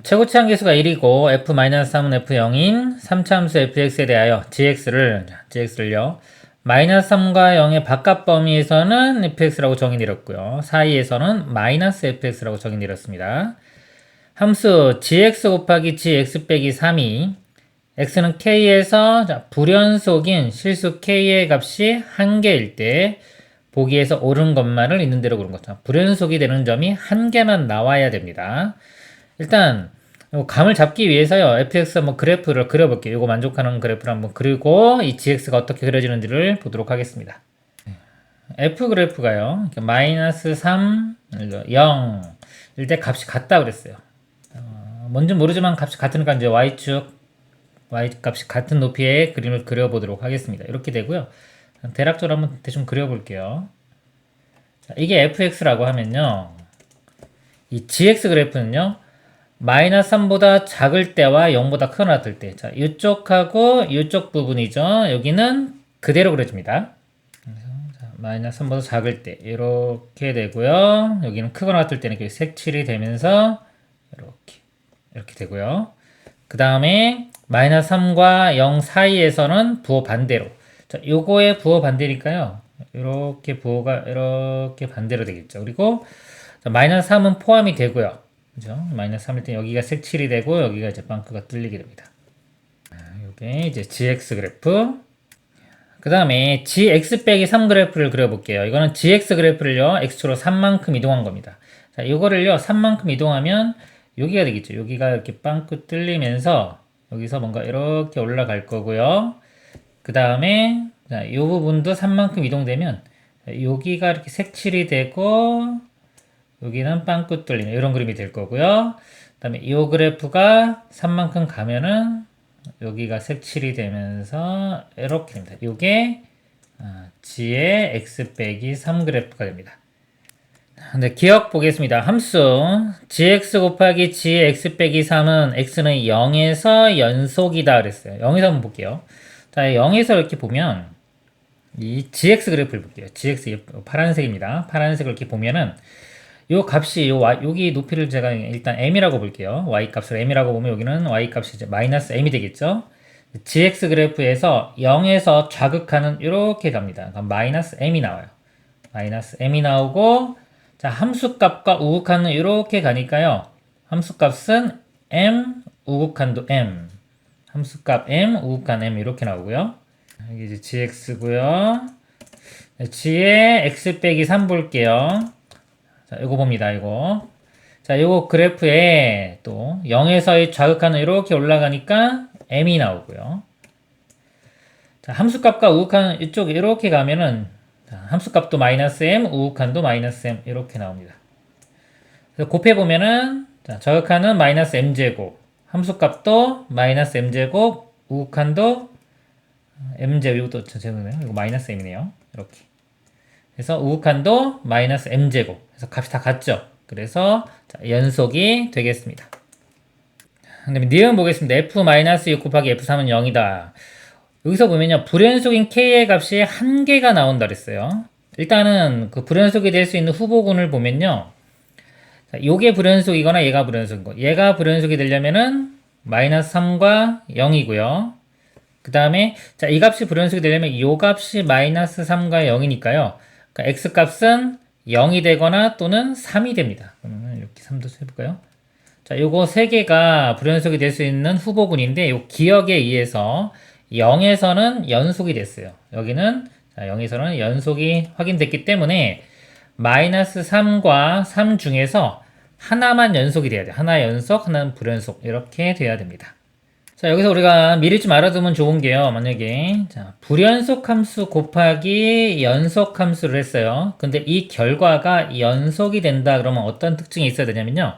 최고치 한계수가 1이고 f-3은 f0인 3차함수 fx에 대하여 gx를요 마이너스 3과 0의 바깥 범위에서는 fx라고 정의 내렸고요. 사이에서는 마이너스 fx라고 정의 내렸습니다. 함수 gx 곱하기 gx 빼기 3이 x는 k에서 불연속인 실수 k의 값이 1개일 때 보기에서 옳은 것만을 있는 대로 그런 거죠. 불연속이 되는 점이 1개만 나와야 됩니다. 일단 감을 잡기 위해서요. fx 한번 그래프를 그려볼게요. 이거 만족하는 그래프를 한번 그리고 이 gx가 어떻게 그려지는지를 보도록 하겠습니다. f 그래프가요. 마이너스 3, 0 일 때 값이 같다 그랬어요. 뭔지 모르지만 값이 같으니까 이제 y축 y 값이 같은 높이의 그림을 그려보도록 하겠습니다. 이렇게 되고요. 대략적으로 한번 대충 그려볼게요. 자, 이게 fx라고 하면요. 이 gx 그래프는요. 마이너스 3보다 작을 때와 0보다 크거나 같을 때. 자, 이쪽하고 이쪽 부분이죠. 여기는 그대로 그려집니다. 자, 마이너스 3보다 작을 때 이렇게 되고요. 여기는 크거나 같을 때는 이렇게 색칠이 되면서 이렇게 되고요. 그 다음에 마이너스 3과 0 사이에서는 부호 반대로. 자, 요거의 부호 반대니까요. 이렇게 부호가 이렇게 반대로 되겠죠. 그리고 자, 마이너스 3은 포함이 되고요. 그죠? 마이너스 3일 때 여기가 색칠이 되고 여기가 이제 빵크가 뚫리게 됩니다. 이게 이제 gx 그래프. 그 다음에 gx 빼기 3 그래프를 그려볼게요. 이거는 gx 그래프를요 x축으로 3만큼 이동한 겁니다. 자, 이거를요 3만큼 이동하면 여기가 되겠죠. 여기가 이렇게 빵크 뚫리면서 여기서 뭔가 이렇게 올라갈 거고요. 그 다음에 이 부분도 3만큼 이동되면 여기가 이렇게 색칠이 되고 여기는 빵꾸 뚫리는 이런 그림이 될 거고요. 그 다음에 이 그래프가 3만큼 가면은 여기가 색칠이 되면서 이렇게 됩니다. 이게 g의 x 빼기 3 그래프가 됩니다. 네, 기억 보겠습니다. 함수 gx 곱하기 g의 x 빼기 3은 x는 0에서 연속이다 그랬어요. 0에서 한번 볼게요. 자, 0에서 이렇게 보면 이 gx 그래프를 볼게요. gx 파란색입니다. 파란색을 이렇게 보면은 요 값이 여기 높이를 제가 일단 m이라고 볼게요. y 값을 m이라고 보면 여기는 y 값이 이제 마이너스 m이 되겠죠. gx 그래프에서 0에서 좌극하는 이렇게 갑니다. 그럼 마이너스 m이 나와요. 마이너스 m이 나오고 자 함수값과 우극한은 이렇게 가니까요. 함수값은 m, 우극한도 m. 함수값 m, 우극한 m 이렇게 나오고요. 이게 이제 gx고요. g의 x 빼기 3 볼게요. 자, 이거 봅니다, 이거. 자, 요거 그래프에 또 0에서의 좌극한은 이렇게 올라가니까 m이 나오고요. 자, 함수값과 우극한 이쪽 이렇게 가면은 자, 함수값도 마이너스 m, 우극한도 마이너스 m 이렇게 나옵니다. 그래서 곱해보면은 자, 좌극한은 마이너스 m제곱, 함수값도 마이너스 m제곱, 우극한도 m제곱, 이것도 죄송해요. 이거 마이너스 m이네요. 이렇게. 그래서 우극한도 마이너스 m제곱. 그래서 값이 다 같죠. 그래서 자, 연속이 되겠습니다. 그 다음에 니은 보겠습니다. f-6 곱하기 f3은 0이다. 여기서 보면요. 불연속인 k의 값이 1개가 나온다 그랬어요. 일단은 그 불연속이 될 수 있는 후보군을 보면요. 자, 요게 불연속이거나 얘가 불연속인 거. 얘가 불연속이 되려면은 마이너스 3과 0이고요. 그 다음에 자, 이 값이 불연속이 되려면 이 값이 마이너스 3과 0이니까요. 그러니까 x 값은 0이 되거나 또는 3이 됩니다. 그러면 이렇게 3도 해볼까요? 자, 요거 세 개가 불연속이 될 수 있는 후보군인데 요 기억에 의해서 0에서는 연속이 됐어요. 여기는 자, 0에서는 연속이 확인됐기 때문에 마이너스 3과 3 중에서 하나만 연속이 돼야 돼요. 하나 연속, 하나는 불연속 이렇게 돼야 됩니다. 자, 여기서 우리가 미리 좀 알아두면 좋은 게요. 만약에 자, 불연속 함수 곱하기 연속 함수를 했어요. 근데 이 결과가 연속이 된다 그러면 어떤 특징이 있어야 되냐면요.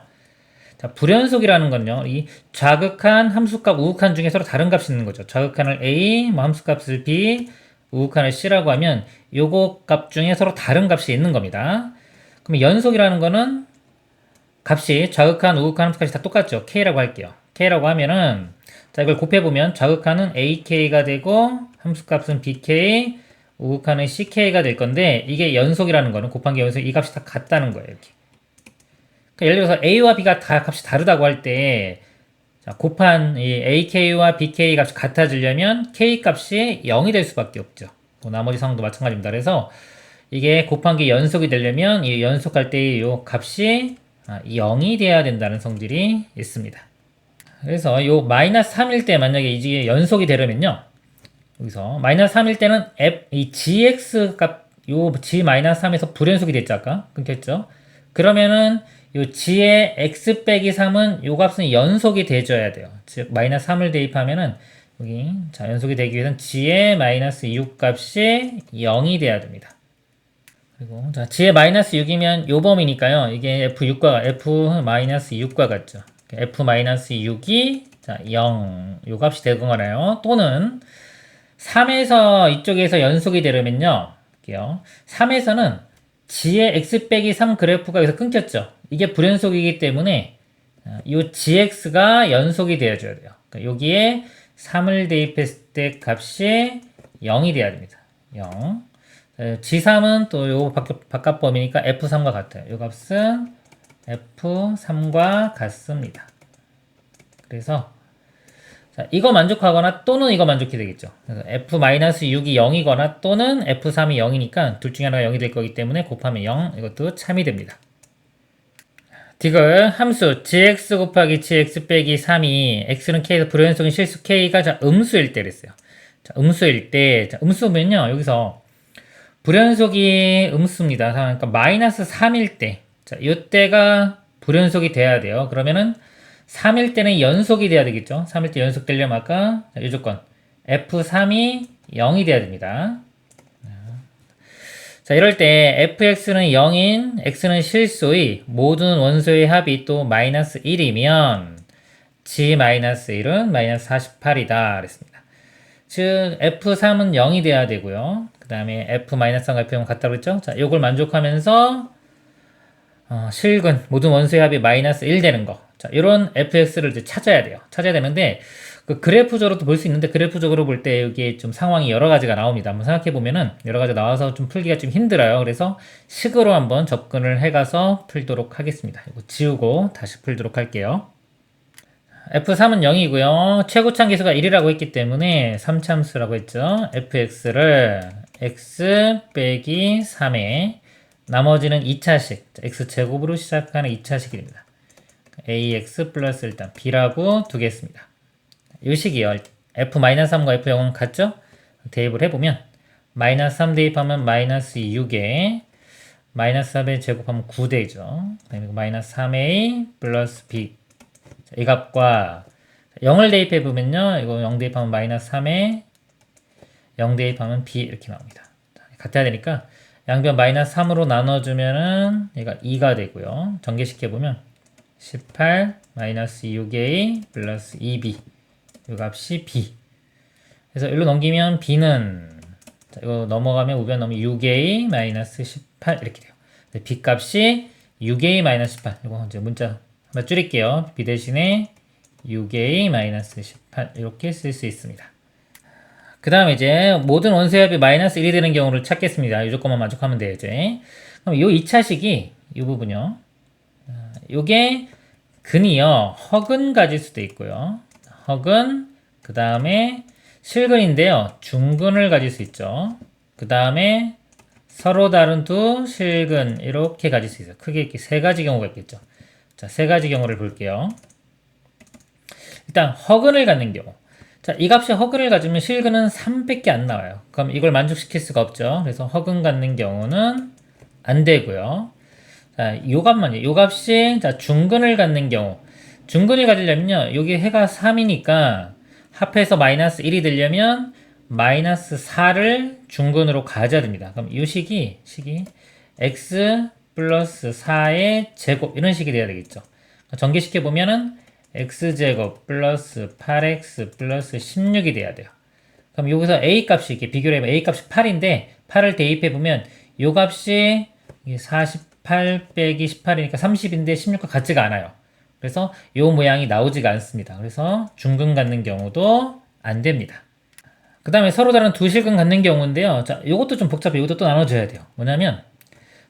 자, 불연속이라는 건요. 이 좌극한, 함수값, 우극한 중에 서로 다른 값이 있는 거죠. 좌극한을 A, 뭐 함수값을 B, 우극한을 C라고 하면 요거 값 중에 서로 다른 값이 있는 겁니다. 그럼 연속이라는 거는 값이 좌극한, 우극한 함수값이 다 똑같죠. K라고 할게요. K라고 하면은 자, 이걸 곱해보면 좌극한은 AK가 되고 함수값은 BK, 우극한은 CK가 될 건데 이게 연속이라는 거는 곱한 게 연속 이 값이 다 같다는 거예요. 이렇게. 그러니까 예를 들어서 a와 b가 다 값이 다르다고 할 때, 자, 곱한 이 ak와 bk 값이 같아지려면 k 값이 0이 될 수밖에 없죠. 뭐 나머지 상황도 마찬가지입니다. 그래서 이게 곱한 게 연속이 되려면 이 연속할 때의 이 값이 0이 돼야 된다는 성질이 있습니다. 그래서 요 마이너스 3일 때 만약에 이게 연속이 되려면요. 여기서 마이너스 3일 때는 이 gx 값, 요 g-3에서 불연속이 됐죠, 아까? 끊겼죠? 그러면은 요 g의 x 빼기 3은 요 값은 연속이 돼줘야 돼요. 즉, 마이너스 3을 대입하면은 여기, 자, 연속이 되기 위해서는 g의 마이너스 6 값이 0이 돼야 됩니다. 그리고, 자, g의 마이너스 6이면 요 범위니까요. 이게 f-6과 같죠. f-6이, 자, 0, 요 값이 되거나요. 또는, 3에서 이쪽에서 연속이 되려면요. 볼게요. 3에서는 g의 x 빼기 3 그래프가 여기서 끊겼죠. 이게 불연속이기 때문에 이 gx가 연속이 되어줘야 돼요. 그러니까 여기에 3을 대입했을 때 값이 0이 돼야 됩니다. 0. g3은 또 요 바깥 범위니까 f3과 같아요. 요 값은 f3과 같습니다. 그래서 자, 이거 만족하거나 또는 이거 만족해야 되겠죠. 그래서 f-6이 0이거나 또는 f3이 0이니까 둘 중에 하나가 0이 될 거기 때문에 곱하면 0, 이것도 참이 됩니다. 디귿 함수 gx 곱하기 gx 빼기 3이 x는 k에서 불연속인 실수 k가 자, 음수일 때 그랬어요. 자, 음수일 때, 자, 음수면요, 여기서 불연속이 음수입니다. 그러니까 마이너스 3일 때, 자, 이때가 불연속이 돼야 돼요. 그러면은 3일 때는 연속이 돼야 되겠죠. 3일 때 연속 되려면 아까 이 조건 f3이 0이 돼야 됩니다. 자, 이럴 때 fx는 0인 x는 실수의 모든 원소의 합이 또 마이너스 1이면 g-1은 마이너스 48이다 그랬습니다. 즉 f3은 0이 돼야 되고요. 그 다음에 f-3과 f0은 같다고 그랬죠. 자, 요걸 만족하면서 실근 모든 원소의 합이 마이너스 1 되는 거. 자, 이런 fx를 이제 찾아야 돼요. 찾아야 되는데, 그 그래프적으로도 볼 수 있는데, 그래프적으로 볼 때 여기에 좀 상황이 여러 가지가 나옵니다. 한번 생각해 보면은, 여러 가지 나와서 좀 풀기가 좀 힘들어요. 그래서 식으로 한번 접근을 해가서 풀도록 하겠습니다. 이거 지우고 다시 풀도록 할게요. f3은 0이고요. 최고참 계수가 1이라고 했기 때문에 3참수라고 했죠. fx를 x 빼기 3에 나머지는 2차식, x제곱으로 시작하는 2차식입니다. ax 플러스 일단 b라고 두겠습니다. 이 식이요. f-3과 f0은 같죠? 대입을 해보면 마이너스 3 대입하면 마이너스 6에 마이너스 4배 제곱하면 9되죠. 마이너스 3a 플러스 b 이 값과 0을 대입해보면요. 이거 0 대입하면 마이너스 3에 0 대입하면 b 이렇게 나옵니다. 같아야 되니까 양변 마이너스 3으로 나눠주면은 얘가 2가 되고요. 전개시켜보면 18 마이너스 6a 플러스 2b 이 값이 b. 그래서 여기로 넘기면 b는 자, 이거 넘어가면 우변 넘으면 6a 마이너스 18 이렇게 돼요. b 값이 6a 마이너스 18. 이거 이제 문자 한번 줄일게요. b 대신에 6a 마이너스 18 이렇게 쓸 수 있습니다. 그 다음에 이제 모든 원소의 합이 마이너스 1이 되는 경우를 찾겠습니다. 이 조건만 만족하면 돼요, 이제. 그럼 요 2차식이 이 부분요. 요게 근이요. 허근 가질 수도 있고요. 허근, 그 다음에 실근인데요. 중근을 가질 수 있죠. 그 다음에 서로 다른 두 실근 이렇게 가질 수 있어요. 크게 이렇게 세 가지 경우가 있겠죠. 자, 세 가지 경우를 볼게요. 일단 허근을 갖는 경우. 자, 이 값이 허근을 가지면 실근은 3밖에 안 나와요. 그럼 이걸 만족시킬 수가 없죠. 그래서 허근 갖는 경우는 안 되고요. 자, 요 값만요. 요 값이 자, 중근을 갖는 경우. 중근을 가지려면요. 여기 해가 3이니까 합해서 마이너스 1이 되려면 마이너스 4를 중근으로 가져야 됩니다. 그럼 이 식이 x 플러스 4의 제곱 이런 식이 돼야 되겠죠. 전개시켜 보면은 x제곱 플러스 8x 플러스 16이 돼야 돼요. 그럼 여기서 a 값이 이렇게 비교를 해보면 a 값이 8인데 8을 대입해 보면 이 값이 48 빼기 18이니까 30인데 16과 같지가 않아요. 그래서 이 모양이 나오지가 않습니다. 그래서 중근 갖는 경우도 안 됩니다. 그 다음에 서로 다른 두 실근 갖는 경우인데요. 자, 이것도 좀 복잡해. 이것도 또 나눠줘야 돼요. 뭐냐면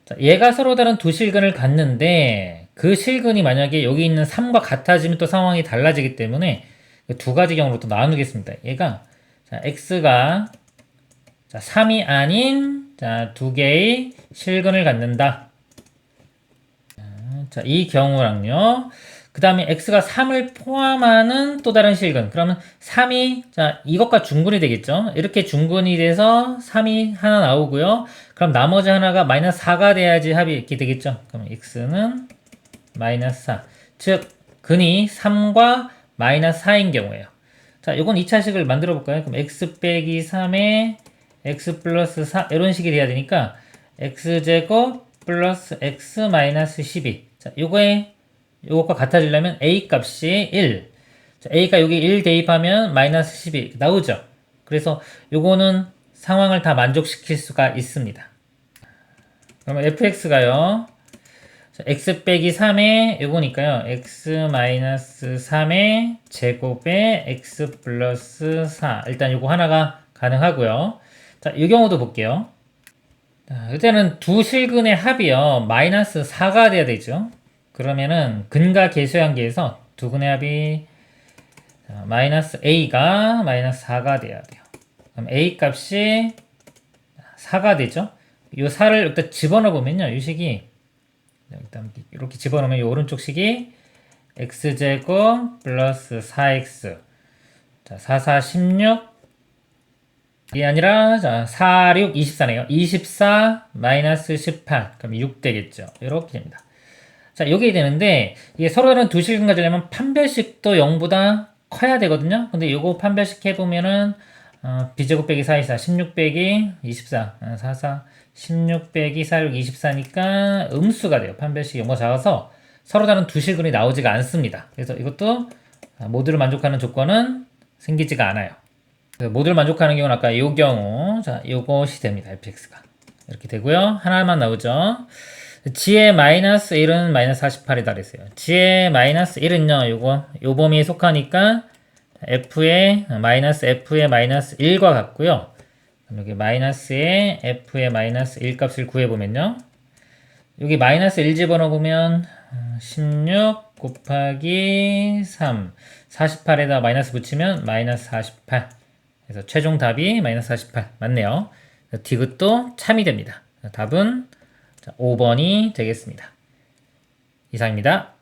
자, 얘가 서로 다른 두 실근을 갖는데 그 실근이 만약에 여기 있는 3과 같아지면 또 상황이 달라지기 때문에 두 가지 경우로 또 나누겠습니다. 얘가 자, x가 자, 3이 아닌 자, 두 개의 실근을 갖는다. 자, 이 경우랑요. 그 다음에 x가 3을 포함하는 또 다른 실근. 그러면 3이 자, 이것과 중근이 되겠죠. 이렇게 중근이 돼서 3이 하나 나오고요. 그럼 나머지 하나가 마이너스 4가 돼야지 합이 이렇게 되겠죠. 그럼 x는 마이너스 4. 즉 근이 3과 마이너스 4인 경우예요. 자, 요건 2차식을 만들어 볼까요? 그럼 x 빼기 3에 x 플러스 4 이런 식이 돼야 되니까 x제곱 플러스 x 마이너스 12. 자, 요것과 같아지려면 a 값이 1. 자, a가 여기 1 대입하면 마이너스 12 나오죠. 그래서 요거는 상황을 다 만족시킬 수가 있습니다. 그러면 fx가요. x 빼기 3에 요거니까요. x 마이너스 3의 제곱에 x 플러스 4. 일단 요거 하나가 가능하고요. 자, 이 경우도 볼게요. 자, 이때는 두 실근의 합이요. 마이너스 4가 돼야 되죠. 그러면은 근과 계수관계에서 두 근의 합이 자, 마이너스 a가 마이너스 4가 돼야 돼요. 그럼 a 값이 4가 되죠. 이 4를 일단 집어넣어 보면요. 이 식이 일단 이렇게 집어넣으면 이 오른쪽 식이 x제곱 플러스 4x 자 4, 4, 16 이 아니라 자 4, 6, 24네요. 24 마이너스 18 그럼 6 되겠죠. 이렇게 됩니다. 자 요게 되는데 이게 서로 다른 두 실근 가지려면 판별식도 0보다 커야 되거든요. 근데 요거 판별식 해보면은 b제곱 빼기 4, 24 16 빼기 24 4, 4 16 빼기 4, 6, 24니까 음수가 돼요. 판별식이 0보다 작아서 서로 다른 두 실근이 나오지가 않습니다. 그래서 이것도 모두를 만족하는 조건은 생기지가 않아요. 모두를 만족하는 경우는 아까 이 경우 자 요것이 됩니다. fx가 이렇게 되고요. 하나만 나오죠. g의 마이너스 1은 마이너스 48이다 그랬어요. g의 마이너스 1은요 요 범위에 속하니까 f의 마이너스 1과 같고요. 여기 마이너스에 f의 마이너스 1 값을 구해보면요. 여기 마이너스 1 집어넣으면 16 곱하기 3 48에다 마이너스 붙이면 마이너스 48 그래서 최종 답이 마이너스 48 맞네요. 디귿도 참이 됩니다. 답은 5번이 되겠습니다. 이상입니다.